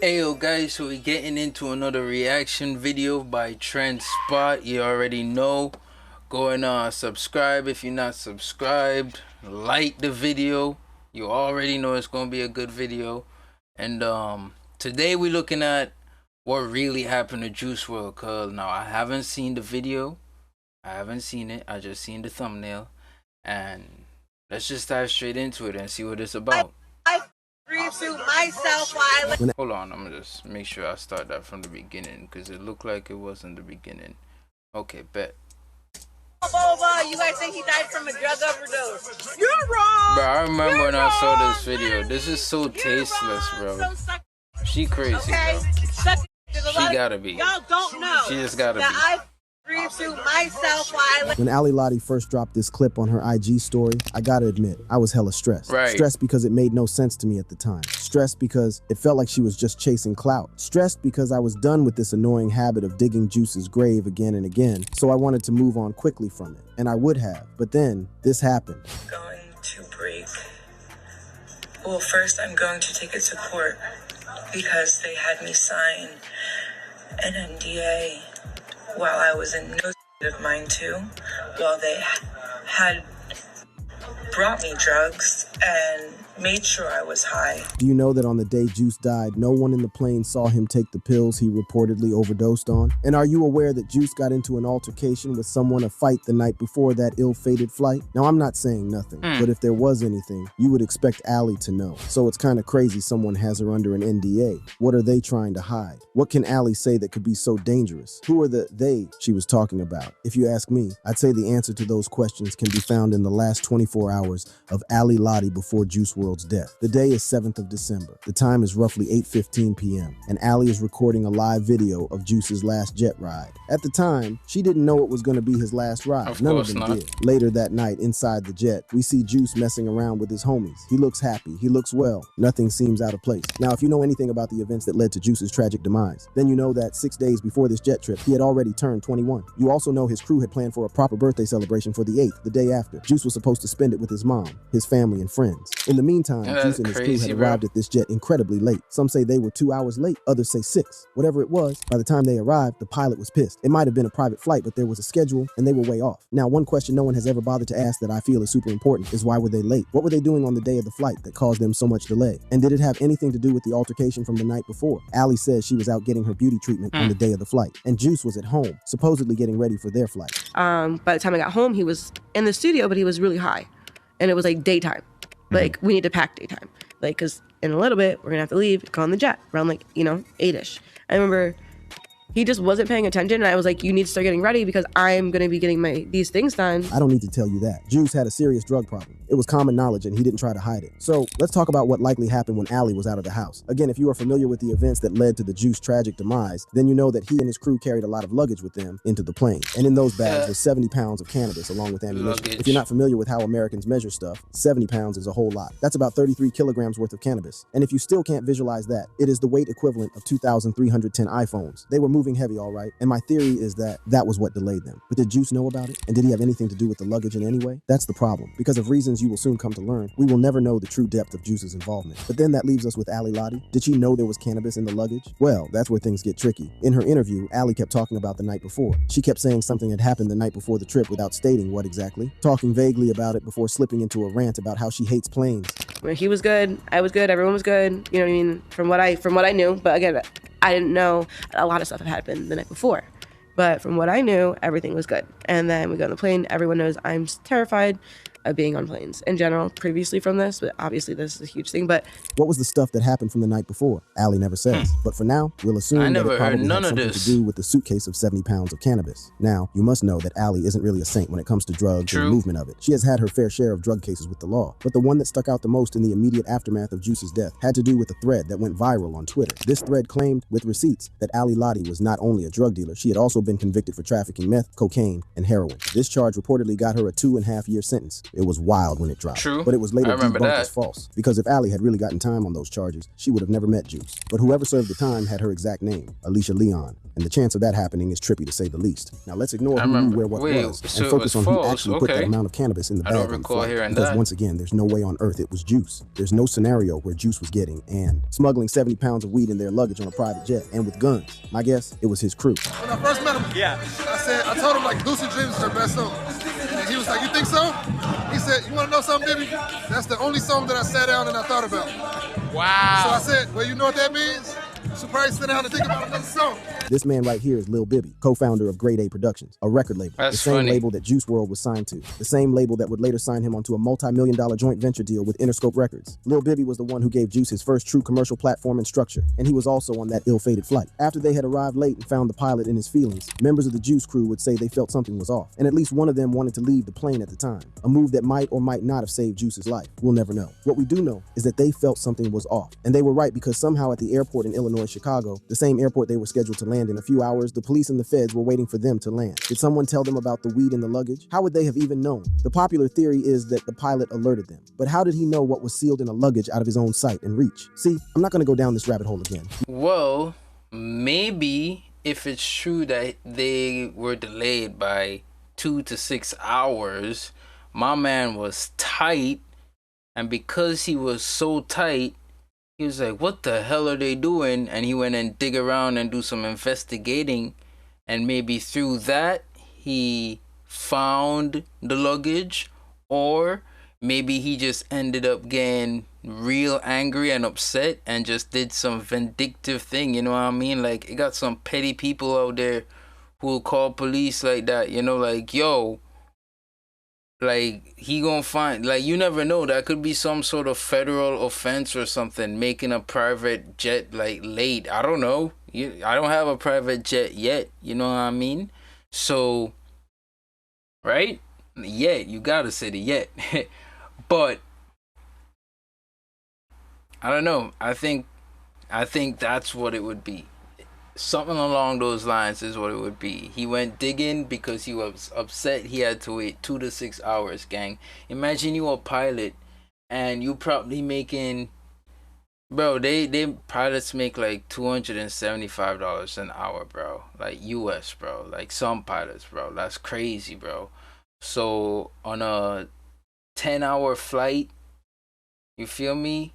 Ayo guys, so we're getting into another reaction video by Trend Spot. You already know. Go and subscribe if you're not subscribed. Like the video. You already know it's gonna be a good video. And today we're looking at what really happened to Juice Wrld. Cause now I haven't seen the video. I haven't seen it. I just seen the thumbnail. And let's just dive straight into it and see what it's about. Hold on, I'm gonna just make sure I start that from the beginning because it looked like it wasn't the beginning. Okay, bet. You guys think he died from a drug overdose? You're wrong. Bro, I remember when I saw this video. This is so tasteless, bro. She crazy, bro. She gotta be. Y'all don't know. She just gotta be. When Ali Lottie first dropped this clip on her IG story, I gotta admit, I was hella stressed. Right. Stressed because it made no sense to me at the time. Stressed because it felt like she was just chasing clout. Stressed because I was done with this annoying habit of digging Juice's grave again and again, so I wanted to move on quickly from it. And I would have, but then this happened. Going to break. Well, first I'm going to take it to court because they had me sign an NDA while I was in no state of mind too, while they had brought me drugs and made sure I was high. Do you know that on the day Juice died, no one in the plane saw him take the pills he reportedly overdosed on? And are you aware that Juice got into an altercation with someone, a fight the night before that ill-fated flight? Now, I'm not saying nothing, but if there was anything, you would expect Ali to know. So it's kind of crazy someone has her under an NDA. What are they trying to hide? What can Ali say that could be so dangerous? Who are the they she was talking about? If you ask me, I'd say the answer to those questions can be found in the last 24 hours of Ali Lottie before Juice Wrld's death. The day is 7th of December. The time is roughly 8:15 p.m. and Ali is recording a live video of Juice's last jet ride. At the time, she didn't know it was going to be his last ride. None of them did. Later that night, inside the jet, we see Juice messing around with his homies. He looks happy. He looks well. Nothing seems out of place. Now, if you know anything about the events that led to Juice's tragic demise, then you know that 6 days before this jet trip, he had already turned 21. You also know his crew had planned for a proper birthday celebration for the 8th, the day after. Juice was supposed to spend it with his mom, his family, and friends. In the meantime, Juice and his crew had arrived at this jet incredibly late. Some say they were 2 hours late, others say 6. Whatever it was, by the time they arrived, the pilot was pissed. It might have been a private flight, but there was a schedule and they were way off. Now, one question no one has ever bothered to ask that I feel is super important is why were they late? What were they doing on the day of the flight that caused them so much delay? And did it have anything to do with the altercation from the night before? Ali says she was out getting her beauty treatment on the day of the flight, and Juice was at home, supposedly getting ready for their flight. By the time I got home, he was in the studio, but he was really high. And it was like daytime. Like, we need to pack daytime. Like, because in a little bit, we're going to have to leave, go on the jet, around like, 8-ish. I remember he just wasn't paying attention, and I was like, you need to start getting ready because I'm going to be getting these things done. I don't need to tell you that. Juice had a serious drug problem. It was common knowledge, and he didn't try to hide it. So let's talk about what likely happened when Ali was out of the house. Again, if you are familiar with the events that led to the Juice tragic demise, then you know that he and his crew carried a lot of luggage with them into the plane. And in those bags was 70 pounds of cannabis along with ammunition. If you're not familiar with how Americans measure stuff, 70 pounds is a whole lot. That's about 33 kilograms worth of cannabis. And if you still can't visualize that, it is the weight equivalent of 2,310 iPhones. They were moving heavy, all right? And my theory is that that was what delayed them. But did Juice know about it? And did he have anything to do with the luggage in any way? That's the problem. Because of reasons you will soon come to learn, we will never know the true depth of Juice's involvement. But then that leaves us with Ali Lottie. Did she know there was cannabis in the luggage? Well, that's where things get tricky. In her interview, Ali kept talking about the night before. She kept saying something had happened the night before the trip without stating what exactly. Talking vaguely about it before slipping into a rant about how she hates planes. He was good, I was good, everyone was good, you know what I mean, from what I knew. But again, I didn't know a lot of stuff had happened the night before. But from what I knew, everything was good. And then we go on the plane. Everyone knows I'm terrified of being on planes in general previously from this, but obviously this is a huge thing. But what was the stuff that happened from the night before? Ali never says. But for now, we'll assume that it probably had something to do with the suitcase of 70 pounds of cannabis. Now, you must know that Ali isn't really a saint when it comes to drugs and the movement of it. She has had her fair share of drug cases with the law. But the one that stuck out the most in the immediate aftermath of Juice's death had to do with a thread that went viral on Twitter. This thread claimed, with receipts, that Ali Lottie was not only a drug dealer, she had also been convicted for trafficking meth, cocaine, and heroin. This charge reportedly got her a 2.5-year sentence. It was wild when it dropped. True. But it was later I remember debunked that. as false. Because if Allie had really gotten time on those charges, she would have never met Juice. But whoever served the time had her exact name, Alicia Leon. And the chance of that happening is trippy to say the least. Now let's ignore who knew where what was so and focus on who actually put that okay. amount of cannabis in the I bag don't on the recall flight. hearing Because that. once again, there's no way on earth it was Juice. There's no scenario where Juice was getting and smuggling 70 pounds of weed in their luggage on a private jet and with guns. My guess, it was his crew. When I first met him, I told him like Lucid Dreams is their best song. And he was like, you think so? He said, you wanna know something, baby? That's the only song that I sat down and I thought about. Wow. So I said, well, you know what that means? You should probably sit down and think about another song. This man right here is Lil Bibby, co-founder of Grade A Productions, a record label. That's the same funny. label that Juice Wrld was signed to. The same label that would later sign him onto a multi-million-dollar joint venture deal with Interscope Records. Lil Bibby was the one who gave Juice his first true commercial platform and structure, and he was also on that ill-fated flight. After they had arrived late and found the pilot in his feelings, members of the Juice crew would say they felt something was off, and at least one of them wanted to leave the plane at the time. A move that might or might not have saved Juice's life. We'll never know. What we do know is that they felt something was off, and they were right because somehow at the airport in Illinois, Chicago, the same airport they were scheduled to land in a few hours, the police and the feds were waiting for them to land. Did someone tell them about the weed in the luggage? How would they have even known? The popular theory is that the pilot alerted them. But how did he know what was sealed in a luggage out of his own sight and reach? See, I'm not going to go down this rabbit hole again. Well, maybe if it's true that they were delayed by 2 to 6 hours, my man was tight, and because he was so tight, he was like, what the hell are they doing? And he went and dig around and do some investigating, and maybe through that he found the luggage, or maybe he just ended up getting real angry and upset and just did some vindictive thing, you know what I mean? Like, it got some petty people out there who will call police like that, you know, like, yo, like, he gonna find, like, you never know, that could be some sort of federal offense or something, making a private jet, like, late. I don't know. I don't have a private jet yet, you know what I mean? So, right? Yet, you gotta say the yet. But I don't know. I think that's what it would be. Something along those lines is what it would be. He went digging because he was upset he had to wait 2 to 6 hours, gang. Imagine you a pilot and you probably making, bro, they pilots make like $275 an hour, bro. Like US, bro. Like some pilots, bro. That's crazy, bro. So on a 10-hour flight, you feel me?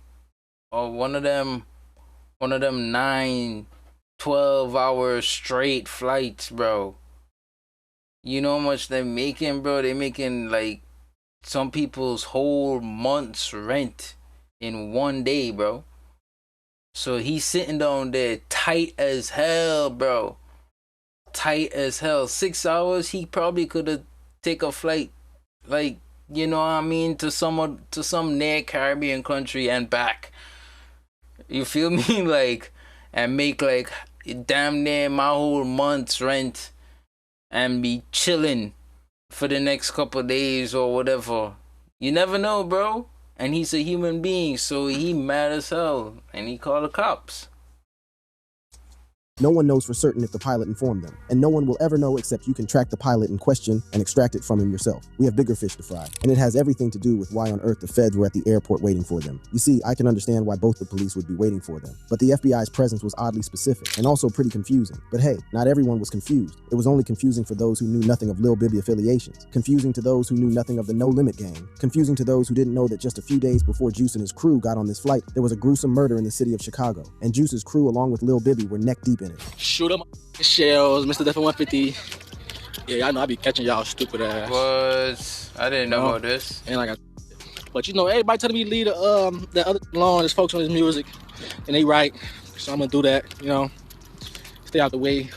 Or one of them 9-12-hour straight flights, bro. You know how much they're making, bro? They're making like some people's whole month's rent in one day, bro. So he's sitting down there tight as hell, bro. Tight as hell. 6 hours, he probably could have taken a flight, like, you know what I mean, to some near Caribbean country and back. You feel me? Like, and make like damn near my whole month's rent and be chilling for the next couple of days or whatever. You never know, bro. And he's a human being, so he mad as hell, and he called the cops. No one knows for certain if the pilot informed them, and no one will ever know except you can track the pilot in question and extract it from him yourself. We have bigger fish to fry, and it has everything to do with why on earth the feds were at the airport waiting for them. You see, I can understand why both the police would be waiting for them, but the FBI's presence was oddly specific and also pretty confusing. But hey, not everyone was confused. It was only confusing for those who knew nothing of Lil Bibby affiliations, confusing to those who knew nothing of the No Limit gang, confusing to those who didn't know that just a few days before Juice and his crew got on this flight, there was a gruesome murder in the city of Chicago, and Juice's crew along with Lil Bibby were neck deep in it. Shoot up shells, Mr. Death 150. Yeah, y'all know I be catching y'all stupid ass. I didn't know about this. And like, but you know, everybody telling me to leave the other alone, just focus on his music, and they right. So I'm gonna do that. You know, stay out the way.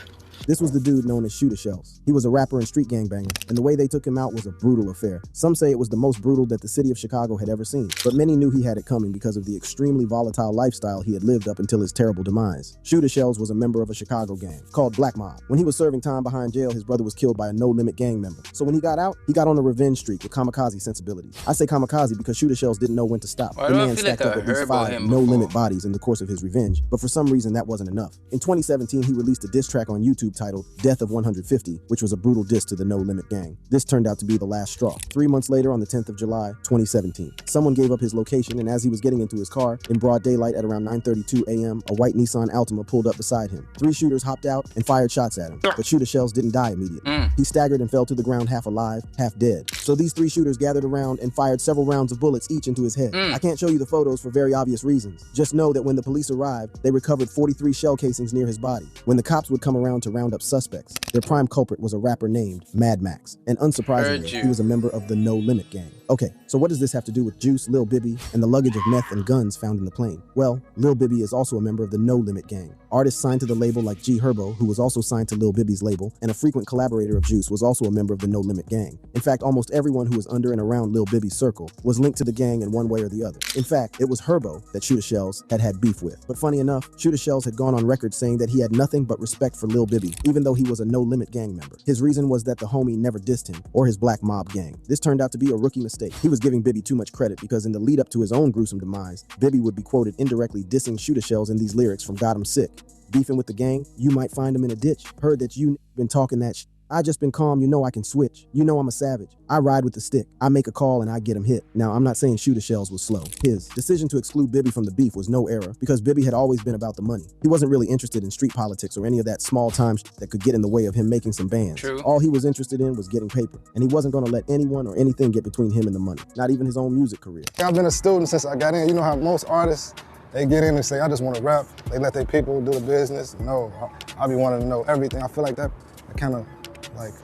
This was the dude known as Shooter Shells. He was a rapper and street gangbanger, and the way they took him out was a brutal affair. Some say it was the most brutal that the city of Chicago had ever seen, but many knew he had it coming because of the extremely volatile lifestyle he had lived up until his terrible demise. Shooter Shells was a member of a Chicago gang called Black Mob. When he was serving time behind jail, his brother was killed by a No Limit gang member. So when he got out, he got on a revenge streak with kamikaze sensibilities. I say kamikaze because Shooter Shells didn't know when to stop. Why The do I man feel like stacked up I at least heard about 5 him No before? Limit bodies in the course of his revenge, but for some reason that wasn't enough. In 2017, he released a diss track on YouTube titled Death of 150, which which was a brutal diss to the No Limit gang. This turned out to be the last straw. 3 months later, on the 10th of July, 2017, someone gave up his location, and as he was getting into his car, in broad daylight at around 9:32 a.m., a white Nissan Altima pulled up beside him. 3 shooters hopped out and fired shots at him, but Shooter Shells didn't die immediately. He staggered and fell to the ground half alive, half dead. So these 3 shooters gathered around and fired several rounds of bullets each into his head. I can't show you the photos for very obvious reasons. Just know that when the police arrived, they recovered 43 shell casings near his body. When the cops would come around to round up suspects, their prime culprit was a rapper named Mad Max. And unsurprisingly, he was a member of the No Limit gang. Okay, so what does this have to do with Juice, Lil Bibby, and the luggage of meth and guns found in the plane? Well, Lil Bibby is also a member of the No Limit gang. Artists signed to the label like G Herbo, who was also signed to Lil Bibby's label, and a frequent collaborator of Juice was also a member of the No Limit gang. In fact, almost everyone who was under and around Lil Bibby's circle was linked to the gang in one way or the other. In fact, it was Herbo that Shooter Shells had beef with. But funny enough, Shooter Shells had gone on record saying that he had nothing but respect for Lil Bibby, even though he was a No Limit gang member. His reason was that the homie never dissed him or his Black Mob gang. This turned out to be a rookie mistake. He was giving Bibby too much credit because in the lead up to his own gruesome demise, Bibby would be quoted indirectly dissing Shooter Shells in these lyrics from Got 'Em Sick. Beefing with the gang, you might find him in a ditch. Heard that you been talking that I just been calm, you know I can switch. You know I'm a savage. I ride with the stick. I make a call and I get him hit. Now, I'm not saying Shooter Shells was slow. His decision to exclude Bibby from the beef was no error because Bibby had always been about the money. He wasn't really interested in street politics or any of that small time that could get in the way of him making some bands. True. All he was interested in was getting paper, and he wasn't going to let anyone or anything get between him and the money, not even his own music career. I've been a student since I got in. You know how most artists, they get in and say, I just want to rap. They let their people do the business. No, I be wanting to know everything. I feel like that kind of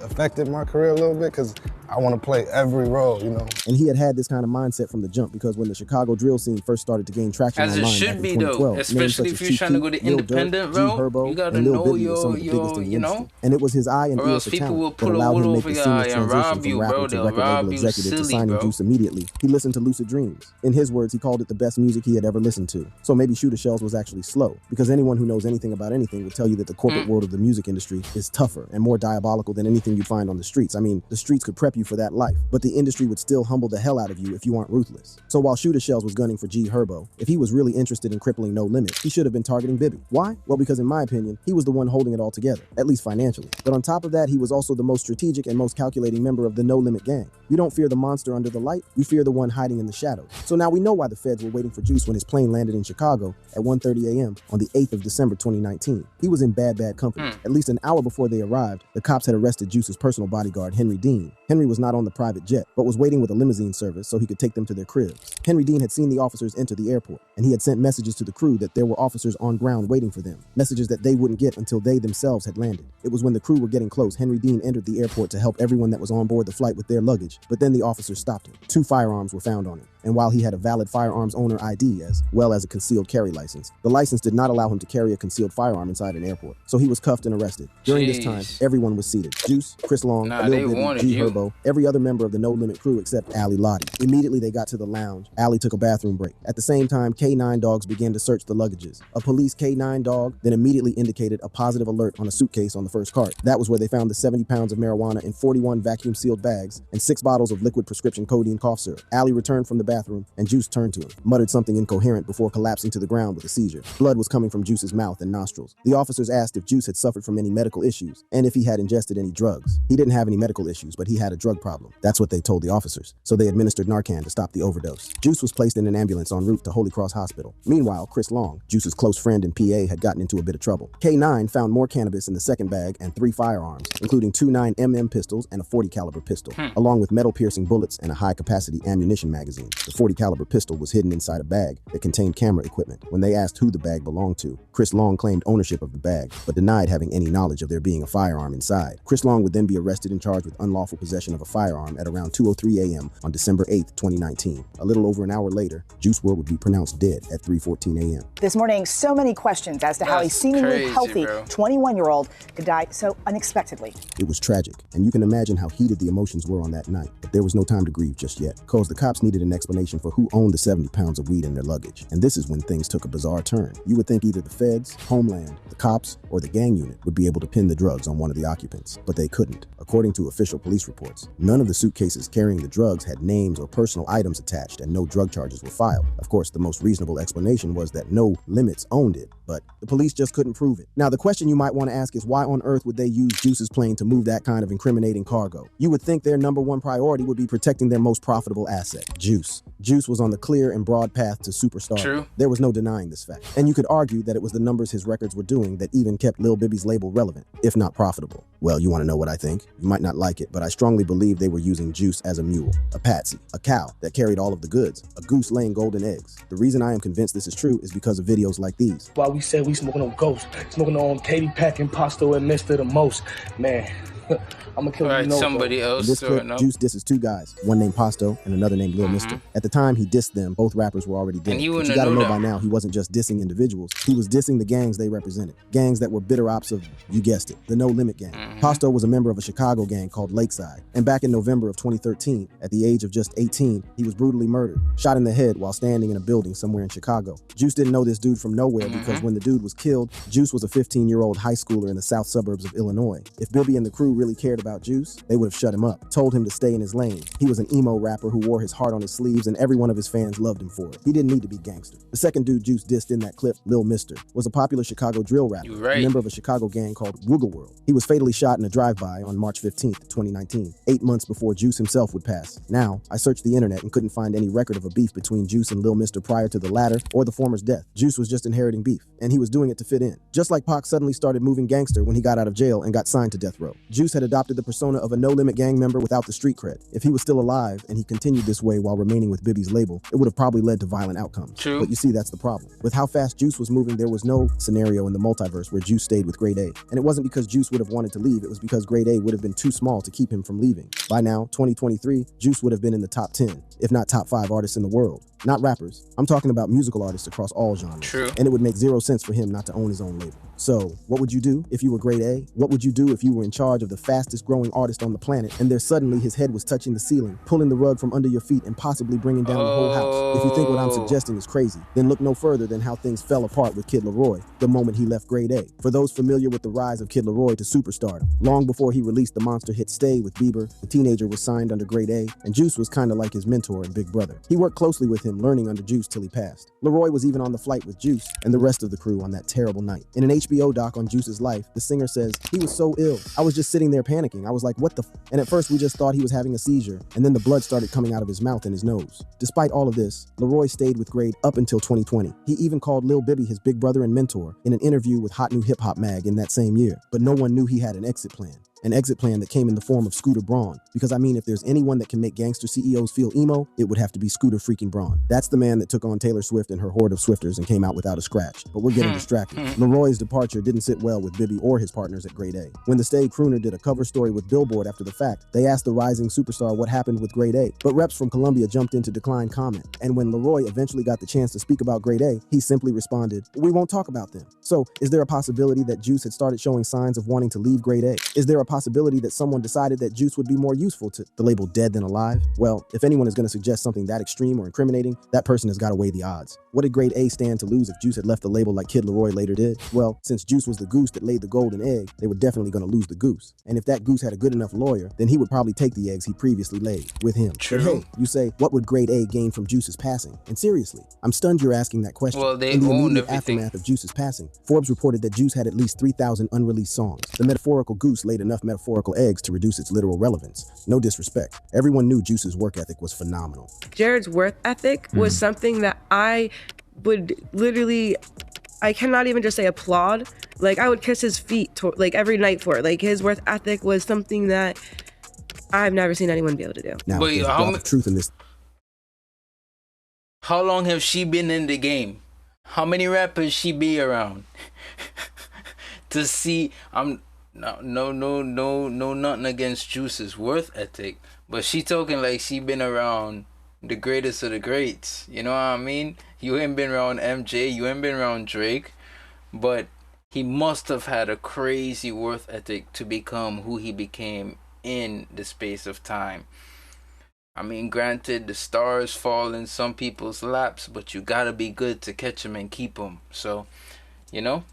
affected my career a little bit because I want to play every role, you know. And he had this kind of mindset from the jump because when the Chicago drill scene first started to gain traction as online it should back in be 2012, though, especially if you're trying to go the independent route, you gotta know your, you know. And it was his eye and ear for talent that allowed him to make the seamless transition from rapping to record label executive to signing Juice immediately. He listened to Lucid Dreams. In his words, he called it the best music he had ever listened to. So maybe Shooter Shells was actually slow, because anyone who knows anything about anything will tell you that the corporate world of the music industry is tougher and more diabolical than anything you'd find on the streets. I mean, the streets could prep you for that life, but the industry would still humble the hell out of you if you aren't ruthless. So while Shooter Shells was gunning for G Herbo, if he was really interested in crippling No Limit, he should have been targeting Bibby. Why? Well, because in my opinion, he was the one holding it all together, at least financially. But on top of that, he was also the most strategic and most calculating member of the No Limit gang. You don't fear the monster under the light, you fear the one hiding in the shadows. So now we know why the feds were waiting for Juice when his plane landed in Chicago at 1:30 a.m. on the 8th of December 2019. He was in bad company. At least an hour before they arrived, the cops had arrested Juice's personal bodyguard, Henry Dean. Henry was not on the private jet, but was waiting with a limousine service so he could take them to their cribs. Henry Dean had seen the officers enter the airport, and he had sent messages to the crew that there were officers on ground waiting for them, messages that they wouldn't get until they themselves had landed. It was when the crew were getting close, Henry Dean entered the airport to help everyone that was on board the flight with their luggage, but then the officers stopped him. 2 firearms were found on him, and while he had a valid firearms owner ID as well as a concealed carry license, the license did not allow him to carry a concealed firearm inside an airport, so he was cuffed and arrested. During this time, everyone was seated. Juice, Chris Long, Lil Bibby, G Herbo, every other member of the No Limit crew except Ali Lottie. Immediately they got to the lounge. Ali took a bathroom break. At the same time, K9 dogs began to search the luggages. A police K9 dog then immediately indicated a positive alert on a suitcase on the first cart. That was where they found the 70 pounds of marijuana in 41 vacuum-sealed bags and 6 bottles of liquid prescription codeine cough syrup. Ali returned from the bathroom and Juice turned to him, muttered something incoherent before collapsing to the ground with a seizure. Blood was coming from Juice's mouth and nostrils. The officers asked if Juice had suffered from any medical issues and if he had ingested any drugs. He didn't have any medical issues, but he had a drug problem. That's what they told the officers. So they administered Narcan to stop the overdose. Juice was placed in an ambulance en route to Holy Cross Hospital. Meanwhile, Chris Long, Juice's close friend and PA, had gotten into a bit of trouble. K9 found more cannabis in the second bag and 3 firearms, including 2 9mm pistols and a 40 caliber pistol, along with metal-piercing bullets and a high-capacity ammunition magazine. The 40 caliber pistol was hidden inside a bag that contained camera equipment. When they asked who the bag belonged to, Chris Long claimed ownership of the bag, but denied having any knowledge of there being a firearm inside. Chris Long would then be arrested and charged with unlawful possession of a firearm at around 2:03 a.m. on December 8th, 2019. A little over an hour later, Juice WRLD would be pronounced dead at 3:14 a.m. This morning, so many questions as to how a seemingly healthy 21-year-old could die so unexpectedly. It was tragic, and you can imagine how heated the emotions were on that night. But there was no time to grieve just yet, because the cops needed an explanation explanation for who owned the 70 pounds of weed in their luggage. And this is when things took a bizarre turn. You would think either the feds, Homeland, the cops, or the gang unit would be able to pin the drugs on one of the occupants, but they couldn't. According to official police reports, none of the suitcases carrying the drugs had names or personal items attached, and no drug charges were filed. Of course, the most reasonable explanation was that no limits owned it, but the police just couldn't prove it. Now, the question you might want to ask is why on earth would they use Juice's plane to move that kind of incriminating cargo? You would think their number one priority would be protecting their most profitable asset, Juice. Juice was on the clear and broad path to superstar. True. There was no denying this fact. And you could argue that it was the numbers his records were doing that even kept Lil Bibby's label relevant, if not profitable. Well, you want to know what I think? You might not like it, but I strongly believe they were using Juice as a mule, a patsy, a cow that carried all of the goods, a goose laying golden eggs. The reason I am convinced this is true is because of videos like these. Why we say we smoking on Ghost, smoking on Katie Pack and Pasto and Mr. the most, man. I'm gonna kill you. Somebody else. In this clip, Juice disses two guys, one named Pasto and another named Lil Mister. At the time he dissed them, both rappers were already dead. And you But wouldn't you gotta know know that. by now he wasn't just dissing individuals, he was dissing the gangs they represented. Gangs that were bitter ops of, you guessed it, the No Limit Gang. Pasto was a member of a Chicago gang called Lakeside. And back in November of 2013, at the age of just 18, he was brutally murdered, shot in the head while standing in a building somewhere in Chicago. Juice didn't know this dude from nowhere because when the dude was killed, Juice was a 15-year-old high schooler in the south suburbs of Illinois. If Bibby and the crew really cared about Juice, they would have shut him up, told him to stay in his lane. He was an emo rapper who wore his heart on his sleeves and every one of his fans loved him for it. He didn't need to be gangster. The second dude Juice dissed in that clip, Lil Mister, was a popular Chicago drill rapper, a member of a Chicago gang called Wrld. He was fatally shot in a drive-by on March 15th, 2019, 8 months before Juice himself would pass. Now, I searched the internet and couldn't find any record of a beef between Juice and Lil Mister prior to the latter or the former's death. Juice was just inheriting beef, and he was doing it to fit in. Just like Pac suddenly started moving gangster when he got out of jail and got signed to death row. Juice had adopted the persona of a No Limit gang member without the street cred. If he was still alive and he continued this way while remaining with Bibby's label, it would have probably led to violent outcomes. True. But you see, that's the problem. With how fast Juice was moving, there was no scenario in the multiverse where Juice stayed with Grade A. And it wasn't because Juice would have wanted to leave, it was because Grade A would have been too small to keep him from leaving. By now, 2023, Juice would have been in the top 10, if not top 5 artists in the world. Not rappers. I'm talking about musical artists across all genres. True. And it would make zero sense for him not to own his own label. So, what would you do if you were Grade A? What would you do if you were in charge of the fastest growing artist on the planet and there suddenly his head was touching the ceiling, pulling the rug from under your feet and possibly bringing down the whole house? If you think what I'm suggesting is crazy, then look no further than how things fell apart with Kid Laroi the moment he left Grade A. For those familiar with the rise of Kid Laroi to superstardom, long before he released the monster hit Stay with Bieber, the teenager was signed under Grade A, and Juice was kinda like his mentor and big brother. He worked closely with him, learning under Juice till he passed. Laroi was even on the flight with Juice and the rest of the crew on that terrible night. In an HBO doc on Juice's life, the singer says, "He was so ill. I was just sitting there panicking. I was like, what the f-? And at first we just thought he was having a seizure, and then the blood started coming out of his mouth and his nose." Despite all of this, Laroi stayed with Grade up until 2020. He even called Lil Bibby his big brother and mentor in an interview with Hot New Hip Hop Mag in that same year. But no one knew he had an exit plan. An exit plan that came in the form of Scooter Braun. Because I mean, if there's anyone that can make gangster CEOs feel emo, it would have to be Scooter freaking Braun. That's the man that took on Taylor Swift and her horde of Swifters and came out without a scratch. But we're getting distracted. Laroy's departure didn't sit well with Bibby or his partners at Grade A. When the Stay Crooner did a cover story with Billboard after the fact, they asked the rising superstar what happened with Grade A. But reps from Columbia jumped in to decline comment. And when Laroi eventually got the chance to speak about Grade A, he simply responded, "We won't talk about them." So, is there a possibility that Juice had started showing signs of wanting to leave Grade A? Is there a possibility that someone decided that Juice would be more useful to the label Dead than Alive? Well, if anyone is going to suggest something that extreme or incriminating, that person has got to weigh the odds. What did Grade A stand to lose if Juice had left the label like Kid Laroi later did? Well, since Juice was the goose that laid the golden egg, they were definitely going to lose the goose. And if that goose had a good enough lawyer, then he would probably take the eggs he previously laid with him. True. But hey, you say, what would Grade A gain from Juice's passing? And seriously, I'm stunned you're asking that question. Well, they in the own immediate everything. aftermath of Juice's passing, Forbes reported that Juice had at least 3,000 unreleased songs. The metaphorical goose laid enough metaphorical eggs to reduce its literal relevance. No disrespect. Everyone knew Juice's work ethic was phenomenal. Jared's work ethic was something that I would literally, I cannot even just say applaud. Like, I would kiss his feet like every night for it. Like, his work ethic was something that I've never seen anyone be able to do. Now, But there's a how drop of truth in this. How long have she been in the game? How many rappers she be around? To see, no, nothing against Juice's worth ethic, but she talking like she been around the greatest of the greats. You know what I mean? You ain't been around MJ, you ain't been around Drake, but he must have had a crazy worth ethic to become who he became in the space of time. I mean, granted, the stars fall in some people's laps, but you gotta be good to catch them and keep them. So, you know.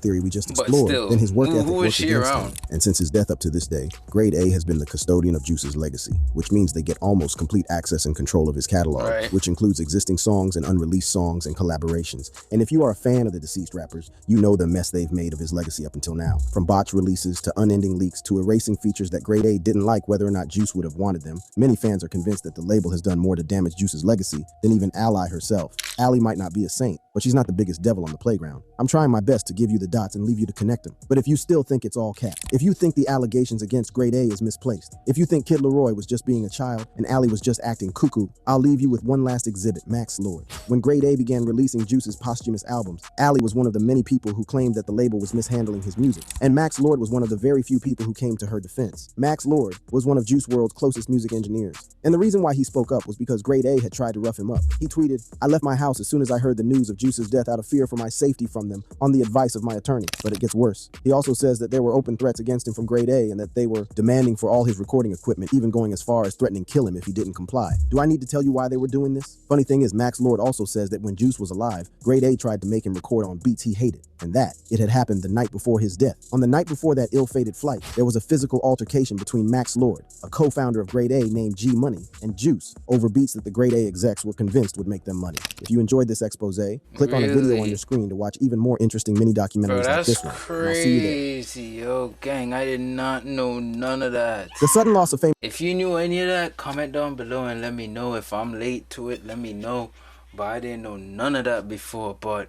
Theory we just But explored, still, then his work ethic who was worked she against around? him. And since his death up to this day, Grade A has been the custodian of Juice's legacy, which means they get almost complete access and control of his catalog, Right. which includes existing songs and unreleased songs and collaborations. And if you are a fan of the deceased rappers, you know the mess they've made of his legacy up until now. From botch releases to unending leaks to erasing features that Grade A didn't like whether or not Juice would have wanted them, many fans are convinced that the label has done more to damage Juice's legacy than even Ally herself. Ally might not be a saint, but she's not the biggest devil on the playground. I'm trying my best to give you the dots and leave you to connect them. But if you still think it's all cap, if you think the allegations against Grade A is misplaced, if you think Kid Leroy was just being a child and Ally was just acting cuckoo, I'll leave you with one last exhibit, Max Lord. When Grade A began releasing Juice's posthumous albums, Ally was one of the many people who claimed that the label was mishandling his music. And Max Lord was one of the very few people who came to her defense. Max Lord was one of Juice WRLD's closest music engineers. And the reason why he spoke up was because Grade A had tried to rough him up. He tweeted, "I left my house as soon as I heard the news of Juice's death out of fear for my safety from them on the advice of my attorney." But it gets worse. He also says that there were open threats against him from Grade A and that they were demanding for all his recording equipment, even going as far as threatening to kill him if he didn't comply. Do I need to tell you why they were doing this? Funny thing is, Max Lord also says that when Juice was alive, Grade A tried to make him record on beats he hated, and that it had happened the night before his death. On the night before that ill-fated flight, there was a physical altercation between Max Lord, a co-founder of Grade A named G Money, and Juice over beats that the Grade A execs were convinced would make them money. If you enjoyed this expose, click on a video on your screen to watch even more interesting mini documentaries like this one. And I'll see you there. Crazy, yo, gang! I did not know none of that. The sudden loss of fame. If you knew any of that, comment down below and let me know. If I'm late to it, let me know. But I didn't know none of that before. But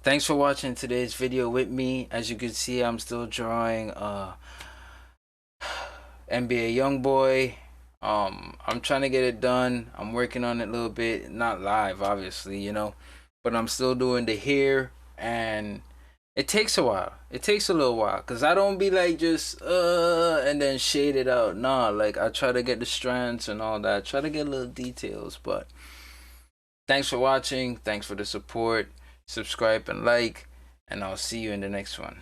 thanks for watching today's video with me. As you can see, I'm still drawing NBA Youngboy. I'm trying to get it done. I'm working on it a little bit, not live obviously, you know, but I'm still doing the hair, and it takes a while. It takes a little while because I don't be like just and then shade it out. Nah, like I try to get the strands and all that, try to get little details. But thanks for watching, thanks for the support, subscribe and like, and I'll see you in the next one.